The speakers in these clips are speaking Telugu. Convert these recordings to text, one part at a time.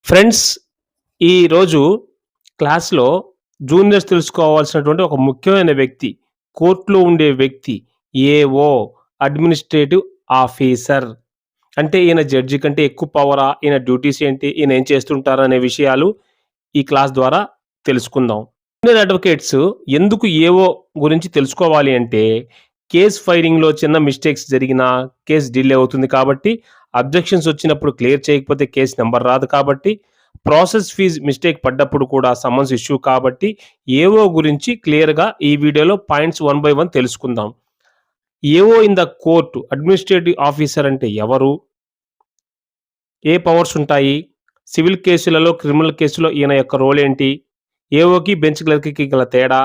ఫ్రెండ్స్, ఈరోజు క్లాస్‌లో జూనియర్స్ తెలుసుకోవాల్సినటువంటి ఒక ముఖ్యమైన వ్యక్తి, కోర్ట్‌లో ఉండే వ్యక్తి ఏఓ అడ్మినిస్ట్రేటివ్ ఆఫీసర్. అంటే ఈయన జడ్జి కంటే ఎక్కువ పవరా? ఈయన డ్యూటీస్ ఏంటి? ఈయన ఏం చేస్తుంటారు? అనే విషయాలు ఈ క్లాస్ ద్వారా తెలుసుకుందాం. జూనియర్ అడ్వకేట్స్ ఎందుకు ఏఓ గురించి తెలుసుకోవాలి అంటే, కేస్ ఫైలింగ్‌లో చిన్న మిస్టేక్స్ జరిగినా కేస్ డిలే అవుతుంది కాబట్టి, అబ్జెక్షన్స్ వచ్చినప్పుడు క్లియర్ చేయకపోతే కేస్ నంబర్ రాదు కాబట్టి, ప్రాసెస్ ఫీజ్ మిస్టేక్ పడ్డప్పుడు కూడా సమ్మన్స్ ఇష్యూ కాబట్టి, ఏఓ గురించి క్లియర్‌గా ఈ వీడియోలో పాయింట్స్ వన్ బై వన్ తెలుసుకుందాం. AO in the court administrative officer అంటే ఎవరు? ఏ పవర్స్ ఉంటాయి? సివిల్ కేసులలో, క్రిమినల్ కేసులో ఈయన యొక్క రోల్ ఏంటి? ఏఓకి, బెంచ్ క్లర్క్‌కి గల తేడా,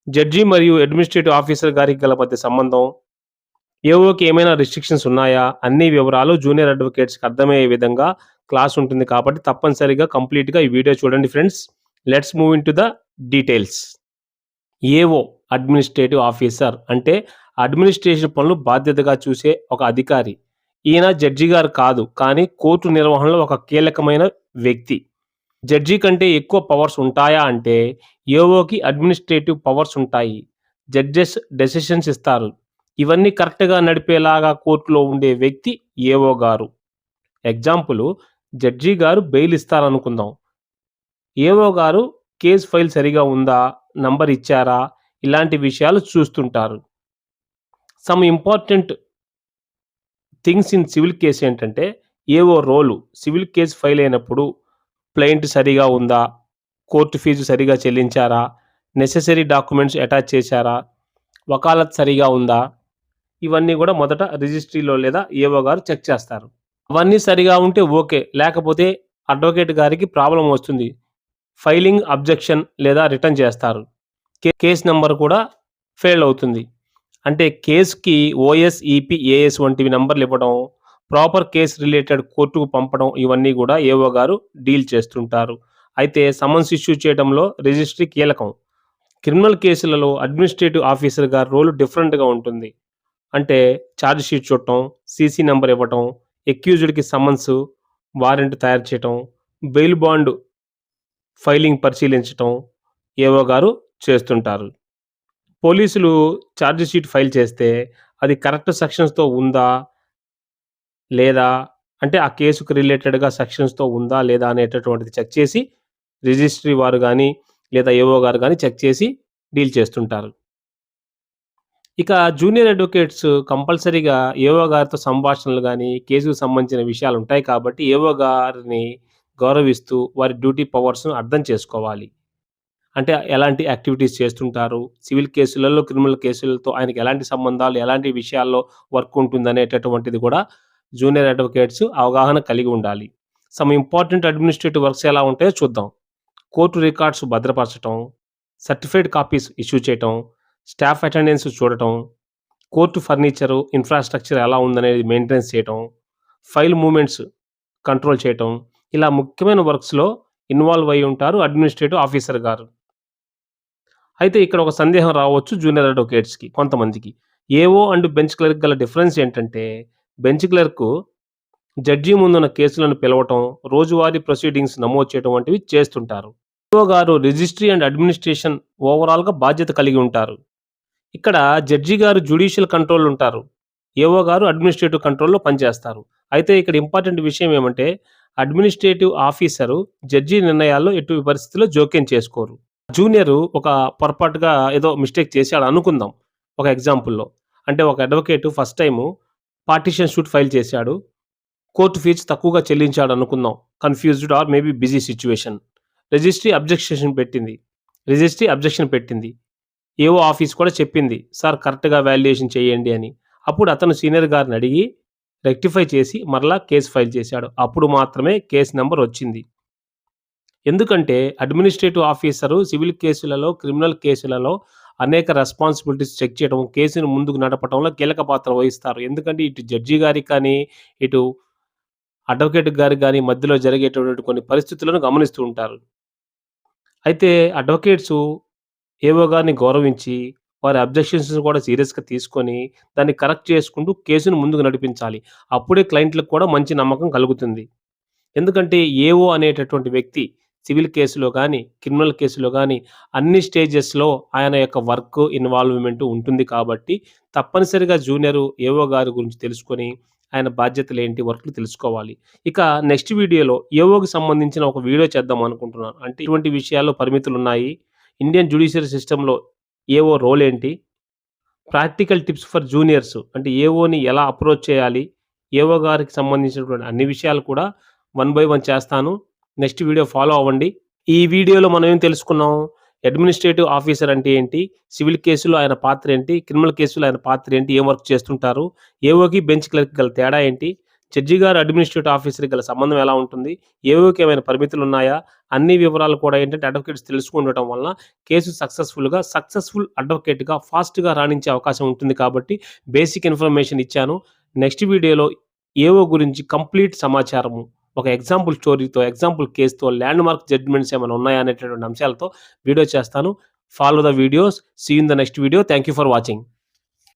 జడ్జి మరియు అడ్మినిస్ట్రేటివ్ ఆఫీసర్ గారికి గల మధ్య సంబంధం, ఏఓకి ఏమైనా రిస్ట్రిక్షన్స్ ఉన్నాయా? అన్ని వివరాలు జూనియర్ అడ్వకేట్స్‌కి అర్థమయ్యే విధంగా క్లాస్ ఉంటుంది కాబట్టి తప్పనిసరిగా కంప్లీట్‌గా ఈ వీడియో చూడండి friends. Let's move into the details. AO administrative officer అంటే అడ్మినిస్ట్రేషన్ పనులు బాధ్యతగా చూసే ఒక అధికారి. ఈయన జడ్జి గారు కాదు. కానీ కోర్టు నిర్వహణలో ఒక కీలకమైన వ్యక్తి. జడ్జి కంటే ఎక్కువ పవర్స్ ఉంటాయా అంటే, ఏఓకి అడ్మినిస్ట్రేటివ్ పవర్స్ ఉంటాయి. జడ్జెస్ డెసిషన్స్ ఇస్తారు. ఇవన్నీ కరెక్ట్‌గా నడిపేలాగా కోర్ట్‌లో ఉండే వ్యక్తి ఏఓ గారు. ఎగ్జాంపులు, జడ్జి గారు బెయిల్ ఇస్తారనుకుందాం. ఏఓ గారు కేస్ ఫైల్ సరిగా ఉందా? నంబర్ ఇచ్చారా? ఇలాంటి విషయాలు చూస్తుంటారు. Some important things in civil case ఏంటంటే, ఏఓ రోలు సివిల్ కేస్ ఫైల్ అయినప్పుడు క్లయింట్ సరిగా ఉందా? కోర్ట్ ఫీజు సరిగా చెల్లించారా? నెసెసరీ డాక్యుమెంట్స్ అటాచ్ చేశారా? వకాలత్ సరిగా ఉందా? ఇవన్నీ గూడా మొదట రిజిస్ట్రీలో లేదా ఏఓ గారు చెక్ చేస్తారు. అవన్నీ సరిగా ఉంటే ఓకే. లేకపోతే అడ్వకేట్ గారికి ప్రాబ్లమ్ వస్తుంది. ఫైలింగ్ అబ్జెక్షన్ లేదా రిటర్న్ చేస్తారు. కేస్ నంబర్ కూడా ఫెయిల్ అవుతుంది. అంటే కేస్‌కి ఓఎస్, ఈపీ, ఏఎస్ వంటివి నంబర్‌లు ఇవ్వడం, ప్రాపర్ కేస్ రిలేటెడ్ కోర్టుకు పంపడం ఇవన్నీ గూడా ఏఓ గారు డీల్ చేస్తుంటారు. అయితే సమన్స్ ఇష్యూ చేయడంలో రిజిస్ట్రీ కీలకం. క్రిమినల్ కేసులలో అడ్మినిస్ట్రేటివ్ ఆఫీసర్ గారి రోల్ డిఫరెంట్‌గా ఉంటుంది. అంటే ఛార్జ్ షీట్ చూడటం, సీసీ నంబర్ ఇవ్వటం, అక్యూజ్డ్‌కి సమ్మన్సు, వారెంట్ తయారు చేయటం, బెయిల్ బాండ్ ఫైలింగ్ పరిశీలించటం ఏఓ గారు చేస్తుంటారు. పోలీసులు ఛార్జ్ షీట్ ఫైల్ చేస్తే అది కరెక్ట్ సెక్షన్స్‌తో ఉందా? లేదా? అంటే ఆ కేసుకు రిలేటెడ్‌గా సెక్షన్స్‌తో ఉందా? లేదా? అనేటటువంటిది చెక్ చేసి రిజిస్ట్రీ వారు గాని, లేదా ఏఓ గారు గాని చెక్ చేసి డీల్ చేస్తుంటారు. ఇక జూనియర్ అడ్వకేట్స్ కంపల్సరీగా ఏఓ గారితో సంభాషణలు గాని, కేసుకు సంబంధించిన విషయాలుంటాయి కాబట్టి ఏఓ గారిని గౌరవిస్తూ వారి డ్యూటీ పవర్స్‌ను అర్థం చేసుకోవాలి. అంటే ఎలాంటి యాక్టివిటీస్ చేస్తుంటారు? సివిల్ కేసులలో, క్రిమినల్ కేసులతో ఆయనకి ఎలాంటి సంబంధాలు, ఎలాంటి విషయాల్లో వర్క్ ఉంటుందనేటటువంటిది కూడా జూనియర్ అడ్వకేట్స్ అవగాహన కలిగి ఉండాలి. సమ్ ఇంపార్టెంట్ అడ్మినిస్ట్రేటివ్ వర్క్స్ ఎలా ఉంటాయో చూద్దాం. కోర్టు రికార్డ్స్ భద్రపరచటం, సర్టిఫైడ్ కాపీస్ ఇష్యూ చేయటం, స్టాఫ్ అటెండెన్స్ చూడటం, కోర్టు ఫర్నిచరు, ఇన్‌ఫ్రాస్ట్రక్చర్ ఎలా ఉందనేది మెయింటెనెన్స్ చేయటం, ఫైల్ మూవ్‌మెంట్స్ కంట్రోల్ చేయటం, ఇలా ముఖ్యమైన వర్క్స్‌లో ఇన్వాల్వ్ అయ్యి ఉంటారు అడ్మినిస్ట్రేటివ్ ఆఫీసర్ గారు. అయితే ఇక్కడ ఒక సందేహం రావచ్చు జూనియర్ అడ్వకేట్స్‌కి కొంతమందికి. ఏఓ అండ్ బెంచ్ క్లర్క్ గల డిఫరెన్స్ ఏంటంటే, బెంచ్ క్లర్కు జడ్జి ముందున్న కేసులను పిలవటం, రోజువారీ ప్రొసీడింగ్స్ నమోదు చేయడం వంటివి చేస్తుంటారు. ఏఓ గారు రిజిస్ట్రీ అండ్ అడ్మినిస్ట్రేషన్ ఓవరాల్‌గా బాధ్యత కలిగి ఉంటారు. ఇక్కడ జడ్జి గారు జ్యుడిషియల్ కంట్రోల్ ఉంటారు. ఏఓ గారు అడ్మినిస్ట్రేటివ్ కంట్రోల్‌లో పనిచేస్తారు. అయితే ఇక్కడ ఇంపార్టెంట్ విషయం ఏమంటే, అడ్మినిస్ట్రేటివ్ ఆఫీసరు జడ్జి నిర్ణయాల్లో ఎట్టి పరిస్థితిలో జోక్యం చేసుకోరు. జూనియరు ఒక పొరపాటుగా ఏదో మిస్టేక్ చేశాడు అనుకుందాం. ఒక ఎగ్జాంపుల్‌లో. అంటే ఒక advocate first time partition suit file చేశాడు. కోర్ట్ ఫీజ్ తక్కువగా చెల్లించాడు అనుకుందాం. Confused or maybe busy situation. Registry objection పెట్టింది. రిజిస్ట్రీ అబ్జెక్షన్ పెట్టింది. ఏఓ ఆఫీస్ కూడా చెప్పింది. సార్ కరెక్ట్‌గా వాల్యుయేషన్ చేయండి అని. అప్పుడు అతను సీనియర్ గారిని అడిగి రెక్టిఫై చేసి మరలా కేస్ ఫైల్ చేశాడు. అప్పుడు మాత్రమే కేస్ నంబర్ వచ్చింది. ఎందుకంటే అడ్మినిస్ట్రేటివ్ ఆఫీసరు సివిల్ కేసులలో, క్రిమినల్ కేసులలో అనేక రెస్పాన్సిబిలిటీస్ చెక్ చేయడం, కేసును ముందుకు నడపటంలో కీలక పాత్ర వహిస్తారు. ఎందుకంటే ఇటు జడ్జి గారికి కానీ, ఇటు అడ్వకేట్ గారికి గాని మధ్యలో జరిగేటటువంటి కొన్ని పరిస్థితులను గమనిస్తూ ఉంటారు. అయితే అడ్వకేట్సు ఏవో గారిని గౌరవించి, వారి అబ్జెక్షన్స్‌ని కూడా సీరియస్‌గా తీసుకొని, దాన్ని కరెక్ట్ చేసుకుంటూ కేసును ముందుకు నడిపించాలి. అప్పుడే క్లయింట్‌లకు కూడా మంచి నమ్మకం కలుగుతుంది. ఎందుకంటే ఏఓ అనేటటువంటి వ్యక్తి సివిల్ కేసులో గానీ, క్రిమినల్ కేసులో గానీ అన్ని స్టేజెస్‌లో ఆయన యొక్క వర్క్ ఇన్వాల్వ్‌మెంట్ ఉంటుంది కాబట్టి తప్పనిసరిగా జూనియరు ఏఓ గారి గురించి తెలుసుకొని ఆయన బాధ్యతలేంటి, వర్క్‌లు తెలుసుకోవాలి. ఇక నెక్స్ట్ వీడియోలో ఏఓకి సంబంధించిన ఒక వీడియో చేద్దాం అనుకుంటున్నాను. అంటే ఇటువంటి విషయాల్లో పరిమితులున్నాయి. ఇండియన్ జ్యుడిషియరీ సిస్టమ్‌లో ఏఓ రోల్ ఏంటి? ప్రాక్టికల్ టిప్స్ ఫర్ జూనియర్స్ అంటే ఏఓని ఎలా అప్రోచ్ చేయాలి? ఏఓ గారికి సంబంధించినటువంటి అన్ని విషయాలు కూడా వన్ బై వన్ చేస్తాను. నెక్స్ట్ వీడియో ఫాలో అవ్వండి. ఈ వీడియోలో మనం ఏం తెలుసుకున్నాం? అడ్మినిస్ట్రేటివ్ ఆఫీసర్ అంటే ఏంటి? సివిల్ కేసులో ఆయన పాత్ర ఏంటి? క్రిమినల్ కేసులో ఆయన పాత్ర ఏంటి? ఏం వర్క్ చేస్తుంటారు? ఏఓకి, బెంచ్ క్లర్క్‌కి గల తేడా ఏంటి? జడ్జి గారు అడ్మినిస్ట్రేటివ్ ఆఫీసర్‌కి గల సంబంధం ఎలా ఉంటుంది? ఏఓకి ఏమైనా పరిమితులున్నాయా? అన్ని వివరాలు కూడా ఏంటంటే అడ్వకేట్స్ తెలుసుకుండటం వలన కేసు సక్సెస్‌ఫుల్ అడ్వకేట్‌గా ఫాస్ట్‌గా రాణించే అవకాశం ఉంటుంది కాబట్టి బేసిక్ ఇన్ఫర్మేషన్ ఇచ్చాను. నెక్స్ట్ వీడియోలో ఏఓ గురించి కంప్లీట్ సమాచారము ఒక ఎగ్జాంపుల్ స్టోరీతో, ఎగ్జాంపుల్ కేస్‌తో, ల్యాండ్ మార్క్ జడ్జ్‌మెంట్స్ ఏమైనా ఉన్నాయా అనేటటువంటి అంశాలతో వీడియో చేస్తాను. Follow the videos. See you in the next video. Thank you for watching.